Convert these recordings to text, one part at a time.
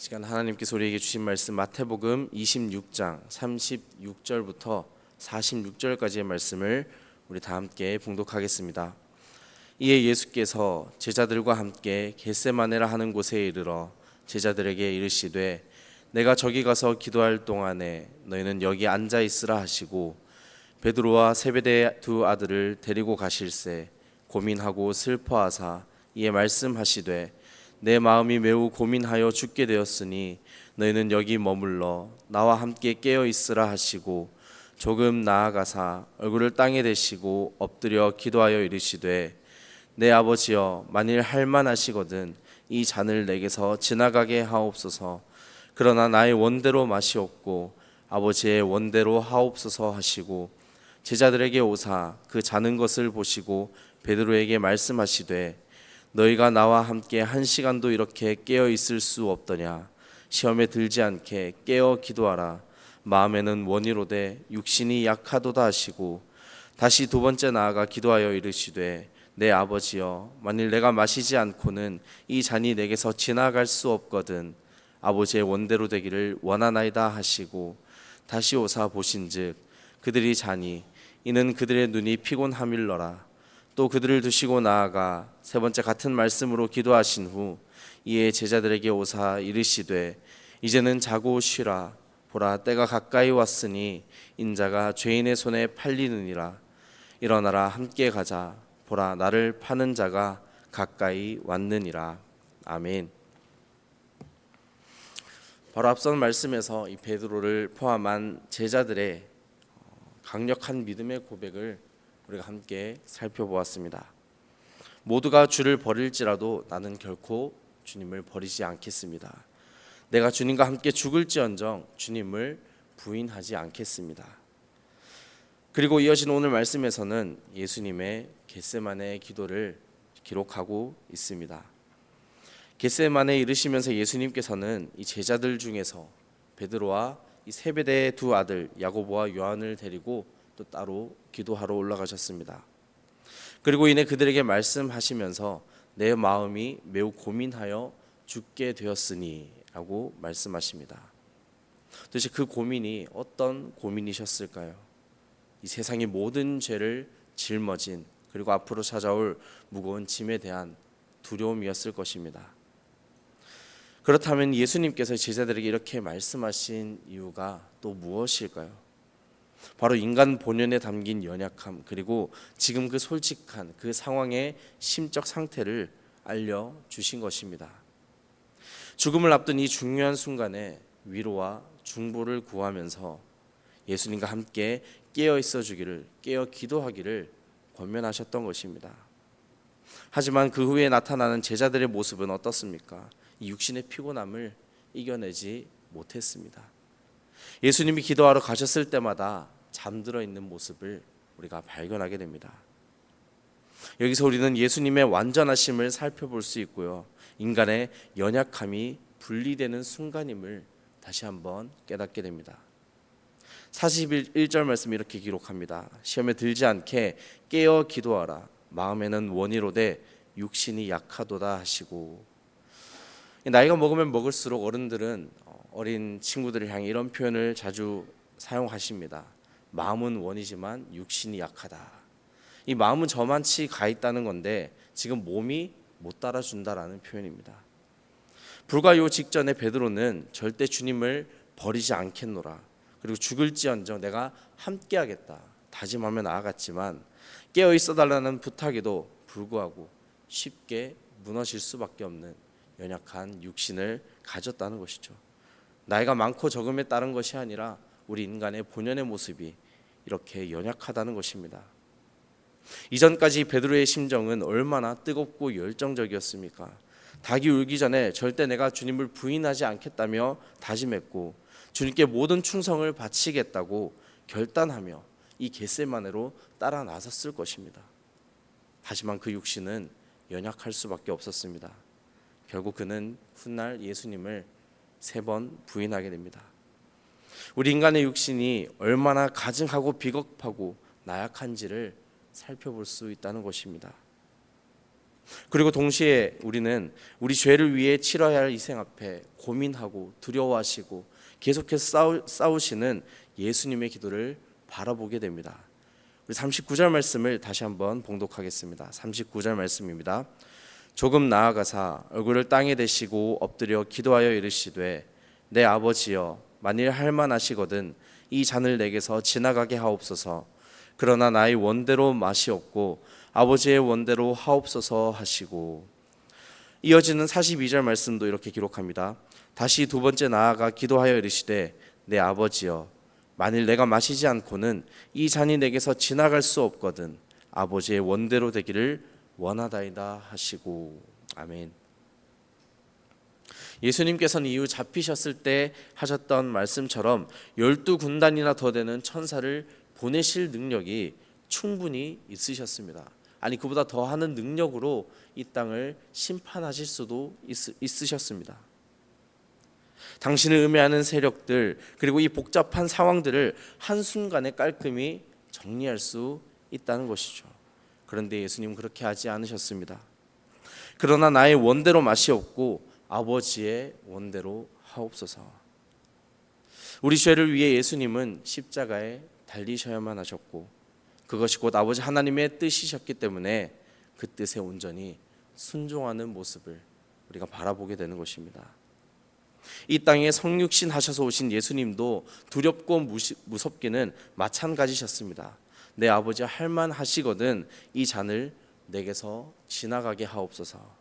시간 하나님께서 우리에게 주신 말씀 마태복음 26장 36절부터 46절까지의 말씀을 우리 다 함께 봉독하겠습니다. 이에 예수께서 제자들과 함께 겟세마네라 하는 곳에 이르러 제자들에게 이르시되 내가 저기 가서 기도할 동안에 너희는 여기 앉아 있으라 하시고 베드로와 세베대의 두 아들을 데리고 가실새 고민하고 슬퍼하사 이에 말씀하시되 내 마음이 매우 고민하여 죽게 되었으니 너희는 여기 머물러 나와 함께 깨어 있으라 하시고 조금 나아가사 얼굴을 땅에 대시고 엎드려 기도하여 이르시되 내 아버지여 만일 할만하시거든 이 잔을 내게서 지나가게 하옵소서. 그러나 나의 원대로 마시옵고 아버지의 원대로 하옵소서 하시고 제자들에게 오사 그 자는 것을 보시고 베드로에게 말씀하시되 너희가 나와 함께 1시간도 이렇게 깨어 있을 수 없더냐. 시험에 들지 않게 깨어 기도하라. 마음에는 원이로되 육신이 약하도다 하시고 다시 두 번째 나아가 기도하여 이르시되 내 아버지여 만일 내가 마시지 않고는 이 잔이 내게서 지나갈 수 없거든 아버지의 원대로 되기를 원하나이다 하시고 다시 오사 보신즉 그들이 자니 이는 그들의 눈이 피곤함일러라. 또 그들을 두시고 나아가 세 번째 같은 말씀으로 기도하신 후 이에 제자들에게 오사 이르시되 이제는 자고 쉬라. 보라 때가 가까이 왔으니 인자가 죄인의 손에 팔리느니라. 일어나라 함께 가자. 보라 나를 파는 자가 가까이 왔느니라. 아멘. 바로 앞선 말씀에서 이 베드로를 포함한 제자들의 강력한 믿음의 고백을 우리가 함께 살펴보았습니다. 모두가 주를 버릴지라도 나는 결코 주님을 버리지 않겠습니다. 내가 주님과 함께 죽을지언정 주님을 부인하지 않겠습니다. 그리고 이어진 오늘 말씀에서는 예수님의 겟세마네 기도를 기록하고 있습니다. 겟세마네에 이르시면서 예수님께서는 이 제자들 중에서 베드로와 이 세베대의 두 아들 야고보와 요한을 데리고 또 따로 기도하러 올라가셨습니다. 그리고 이내 그들에게 말씀하시면서 내 마음이 매우 고민하여 죽게 되었으니 라고 말씀하십니다. 도대체 그 고민이 어떤 고민이셨을까요? 이 세상의 모든 죄를 짊어진 그리고 앞으로 찾아올 무거운 짐에 대한 두려움이었을 것입니다. 그렇다면 예수님께서 제자들에게 이렇게 말씀하신 이유가 또 무엇일까요? 바로 인간 본연에 담긴 연약함 그리고 지금 그 솔직한 그 상황의 심적 상태를 알려주신 것입니다. 죽음을 앞둔 이 중요한 순간에 위로와 중보를 구하면서 예수님과 함께 깨어 있어 주기를 깨어 기도하기를 권면하셨던 것입니다. 하지만 그 후에 나타나는 제자들의 모습은 어떻습니까? 이 육신의 피곤함을 이겨내지 못했습니다. 예수님이 기도하러 가셨을 때마다 잠들어 있는 모습을 우리가 발견하게 됩니다. 여기서 우리는 예수님의 완전하심을 살펴볼 수 있고요. 인간의 연약함이 분리되는 순간임을 다시 한번 깨닫게 됩니다. 41절 말씀 이렇게 기록합니다. 시험에 들지 않게 깨어 기도하라. 마음에는 원이로되 육신이 약하도다 하시고 나이가 먹으면 먹을수록 어른들은 어린 친구들을 향해 이런 표현을 자주 사용하십니다. 마음은 원이지만 육신이 약하다. 이 마음은 저만치 가 있다는 건데 지금 몸이 못 따라준다라는 표현입니다. 불과 요 직전에 베드로는 절대 주님을 버리지 않겠노라. 그리고 죽을지언정 내가 함께하겠다 다짐하며 나아갔지만 깨어 있어달라는 부탁에도 불구하고 쉽게 무너질 수밖에 없는 연약한 육신을 가졌다는 것이죠. 나이가 많고 적음에 따른 것이 아니라 우리 인간의 본연의 모습이 이렇게 연약하다는 것입니다. 이전까지 베드로의 심정은 얼마나 뜨겁고 열정적이었습니까? 닭이 울기 전에 절대 내가 주님을 부인하지 않겠다며 다짐했고 주님께 모든 충성을 바치겠다고 결단하며 이 겟세마네로 따라 나섰을 것입니다. 하지만 그 육신은 연약할 수밖에 없었습니다. 결국 그는 훗날 예수님을 3번 부인하게 됩니다. 우리 인간의 육신이 얼마나 가증하고 비겁하고 나약한지를 살펴볼 수 있다는 것입니다. 그리고 동시에 우리는 우리 죄를 위해 치러야 할 희생 앞에 고민하고 두려워하시고 계속해서 싸우시는 예수님의 기도를 바라보게 됩니다. 우리 39절 말씀을 다시 한번 봉독하겠습니다. 39절 말씀입니다. 조금 나아가사 얼굴을 땅에 대시고 엎드려 기도하여 이르시되 내 아버지여 만일 할만하시거든 이 잔을 내게서 지나가게 하옵소서. 그러나 나의 원대로 마시옵고 아버지의 원대로 하옵소서 하시고, 이어지는 42절 말씀도 이렇게 기록합니다. 다시 두 번째 나아가 기도하여 이르시되 내 아버지여 만일 내가 마시지 않고는 이 잔이 내게서 지나갈 수 없거든 아버지의 원대로 되기를 원하다이다 하시고. 아멘. 예수님께서는 이후 잡히셨을 때 하셨던 말씀처럼 12군단이나 더 되는 천사를 보내실 능력이 충분히 있으셨습니다. 아니 그보다 더하는 능력으로 이 땅을 심판하실 수도 있으셨습니다. 당신을 음해하는 세력들 그리고 이 복잡한 상황들을 한순간에 깔끔히 정리할 수 있다는 것이죠. 그런데 예수님은 그렇게 하지 않으셨습니다. 그러나 나의 원대로 마시옵고 아버지의 원대로 하옵소서. 우리 죄를 위해 예수님은 십자가에 달리셔야만 하셨고 그것이 곧 아버지 하나님의 뜻이셨기 때문에 그 뜻에 온전히 순종하는 모습을 우리가 바라보게 되는 것입니다. 이 땅에 성육신 하셔서 오신 예수님도 두렵고 무섭기는 마찬가지셨습니다. 내 아버지 할만하시거든 이 잔을 내게서 지나가게 하옵소서.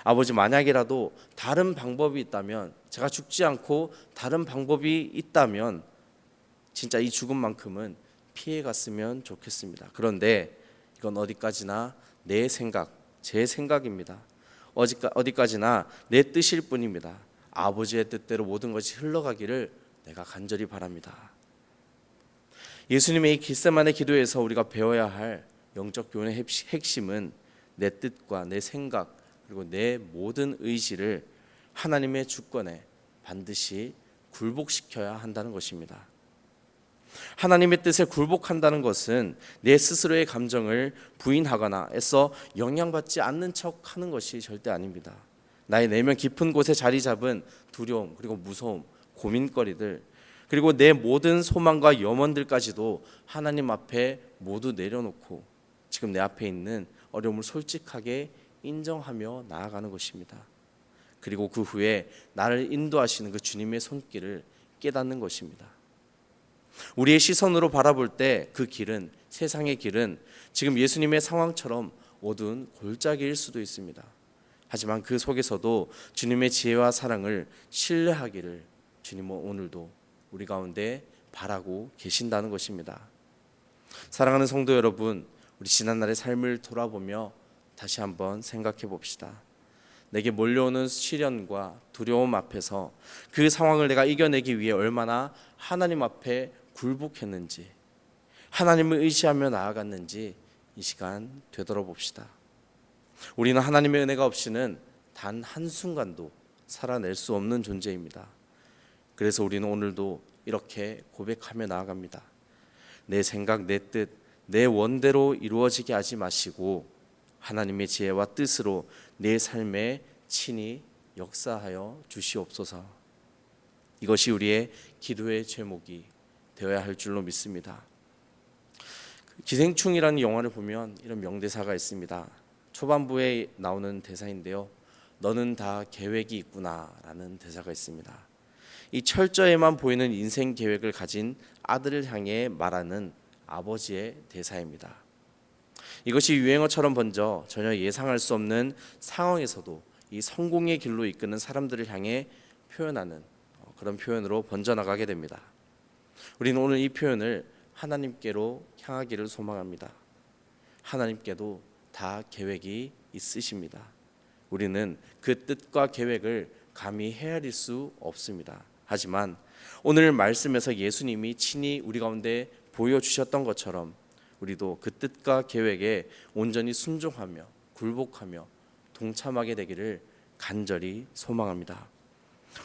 아버지 만약이라도 다른 방법이 있다면, 제가 죽지 않고 다른 방법이 있다면 진짜 이 죽음만큼은 피해갔으면 좋겠습니다. 그런데 이건 어디까지나 내 생각, 제 생각입니다. 어디까지나 내 뜻일 뿐입니다. 아버지의 뜻대로 모든 것이 흘러가기를 내가 간절히 바랍니다. 예수님의 이 겟세마네 기도에서 우리가 배워야 할 영적 교훈의 핵심은 내 뜻과 내 생각 그리고 내 모든 의지를 하나님의 주권에 반드시 굴복시켜야 한다는 것입니다. 하나님의 뜻에 굴복한다는 것은 내 스스로의 감정을 부인하거나 애써 영향받지 않는 척하는 것이 절대 아닙니다. 나의 내면 깊은 곳에 자리 잡은 두려움 그리고 무서움, 고민거리들 그리고 내 모든 소망과 염원들까지도 하나님 앞에 모두 내려놓고 지금 내 앞에 있는 어려움을 솔직하게 인정하며 나아가는 것입니다. 그리고 그 후에 나를 인도하시는 그 주님의 손길을 깨닫는 것입니다. 우리의 시선으로 바라볼 때 그 길은, 세상의 길은 지금 예수님의 상황처럼 어두운 골짜기일 수도 있습니다. 하지만 그 속에서도 주님의 지혜와 사랑을 신뢰하기를 주님은 오늘도 우리 가운데 바라고 계신다는 것입니다. 사랑하는 성도 여러분, 우리 지난날의 삶을 돌아보며 다시 한번 생각해 봅시다. 내게 몰려오는 시련과 두려움 앞에서 그 상황을 내가 이겨내기 위해 얼마나 하나님 앞에 굴복했는지, 하나님을 의지하며 나아갔는지 이 시간 되돌아봅시다. 우리는 하나님의 은혜가 없이는 단 한순간도 살아낼 수 없는 존재입니다. 그래서 우리는 오늘도 이렇게 고백하며 나아갑니다. 내 생각, 내 뜻, 내 원대로 이루어지게 하지 마시고 하나님의 지혜와 뜻으로 내 삶에 친히 역사하여 주시옵소서. 이것이 우리의 기도의 제목이 되어야 할 줄로 믿습니다. 기생충이라는 영화를 보면 이런 명대사가 있습니다. 초반부에 나오는 대사인데요. 너는 다 계획이 있구나 라는 대사가 있습니다. 이 철저에만 보이는 인생 계획을 가진 아들을 향해 말하는 아버지의 대사입니다. 이것이 유행어처럼 번져 전혀 예상할 수 없는 상황에서도 이 성공의 길로 이끄는 사람들을 향해 표현하는 그런 표현으로 번져나가게 됩니다. 우리는 오늘 이 표현을 하나님께로 향하기를 소망합니다. 하나님께도 다 계획이 있으십니다. 우리는 그 뜻과 계획을 감히 헤아릴 수 없습니다. 하지만 오늘 말씀에서 예수님이 친히 우리 가운데 보여주셨던 것처럼 우리도 그 뜻과 계획에 온전히 순종하며 굴복하며 동참하게 되기를 간절히 소망합니다.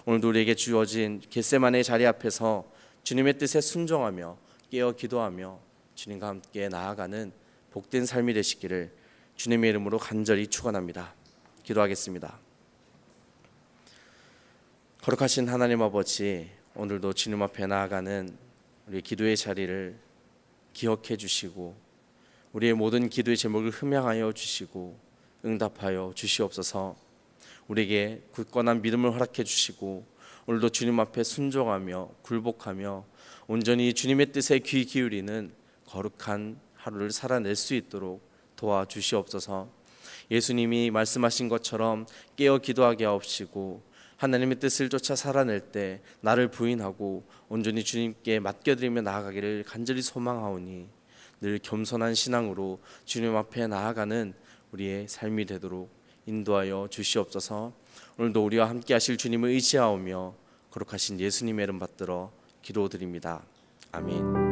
오늘도 우리에게 주어진 겟세마네 자리 앞에서 주님의 뜻에 순종하며 깨어 기도하며 주님과 함께 나아가는 복된 삶이 되시기를 주님의 이름으로 간절히 축원합니다. 기도하겠습니다. 거룩하신 하나님 아버지, 오늘도 주님 앞에 나아가는 우리의 기도의 자리를 기억해 주시고 우리의 모든 기도의 제목을 흠양하여 주시고 응답하여 주시옵소서. 우리에게 굳건한 믿음을 허락해 주시고 오늘도 주님 앞에 순종하며 굴복하며 온전히 주님의 뜻에 귀 기울이는 거룩한 하루를 살아낼 수 있도록 도와주시옵소서. 예수님이 말씀하신 것처럼 깨어 기도하게 하옵시고 하나님의 뜻을 쫓아 살아낼 때 나를 부인하고 온전히 주님께 맡겨드리며 나아가기를 간절히 소망하오니 늘 겸손한 신앙으로 주님 앞에 나아가는 우리의 삶이 되도록 인도하여 주시옵소서. 오늘도 우리와 함께 하실 주님을 의지하오며 거룩하신 예수님의 이름 받들어 기도드립니다. 아멘.